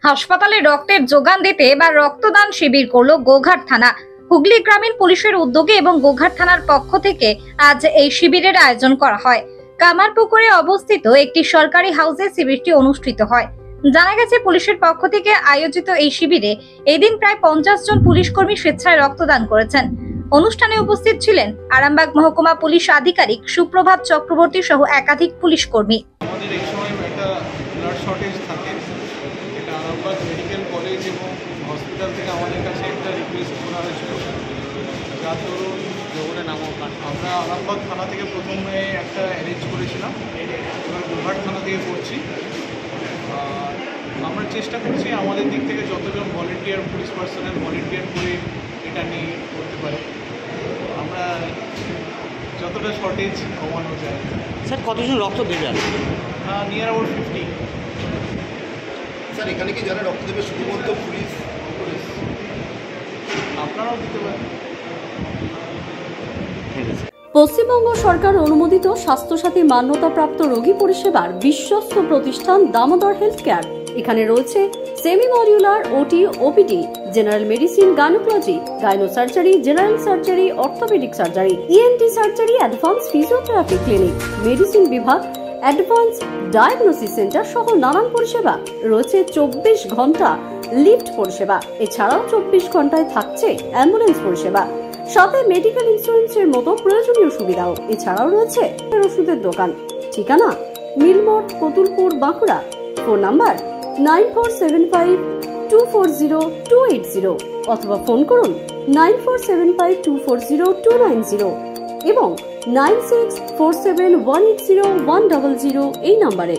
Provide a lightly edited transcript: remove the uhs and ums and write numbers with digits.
হাসপাতালে রক্তের যোগান দিতে বা রক্তদান শিবির করলো গোঘাট থানা। হুগলি গ্রামীণ পুলিশের উদ্যোগে এবং গোঘাট থানার পক্ষ থেকে আজ এই শিবিরের আয়োজন করা হয়। কামারপুকুরে অবস্থিত একটি সরকারি হাউসে শিবিরটি অনুষ্ঠিত হয়। জানা গেছে, পুলিশের পক্ষ থেকে আয়োজিত এই শিবিরে এদিন প্রায় 50 জন পুলিশ কর্মী স্বেচ্ছায় রক্তদান করেছেন। অনুষ্ঠানে উপস্থিত ছিলেন আরামবাগ মহকুমা পুলিশ আধিকারিক সুপ্রভাত চক্রবর্তী সহ একাধিক পুলিশ কর্মী। আমাদের এই সময় একটা ব্লাড শর্টেজ থাকে, এটা আরামবাগ মেডিকেল কলেজ এবং হসপিটাল থেকে আমাদের কাছে একটা রিকোয়েস্ট করা হয়েছিল, যার দরুন জগনে নামক আমরা আরামবাগ থানা থেকে প্রথমে একটা অ্যারেঞ্জ করেছিলাম, এবার গোঘাট থানা থেকে করছি। আমরা চেষ্টা করছি আমাদের দিক থেকে যতজন ভলেন্টিয়ার পুলিশ পার্সোনাল ভলেন্টিয়ার করে এটা নিয়ে করতে পারে, আমরা যতটা শর্টেজ কমানো যায়। স্যার, কতজন রক্ত দেবে? Near about 50। স্যার, এখানে কি যারা রক্ত দেবে শুধুমাত্র পুলিশ? আপনারাও দিতে পারেন। পশ্চিমবঙ্গ সরকার অনুমোদিত স্বাস্থ্যসাথী মান্যতাপ্রাপ্ত রোগী পরিষেবার বিশ্বস্ত প্রতিষ্ঠান দামোদর হেলথ কেয়ার। এখানে রয়েছে semi modular OT, OPD, general medicine, gynaecology, gynae surgery, general surgery, orthopaedic surgery, ENT surgery, advance physiotherapy clinic, medicine বিভাগ, অ্যাডভান্স ডায়াগনোসিস সেন্টার সহ নানান পরিষেবা রয়েছে। 24 ঘন্টা লিফট পরিষেবা, এছাড়াও 24 ঘন্টায় থাকছে অ্যাম্বুলেন্স পরিষেবা, সাথে মেডিকেল ইন্স্যুরেন্সের মতো প্রয়োজনীয় সুবিধাও। এছাড়াও রয়েছে ওষুধের দোকান। ঠিকানা মিলমোড়, কতুলপুর, বাঁকুড়া। ফোন নাম্বার 9475240280 অথবা ফোন করুন 9475240290 এবং 9647180100 এই নম্বরে।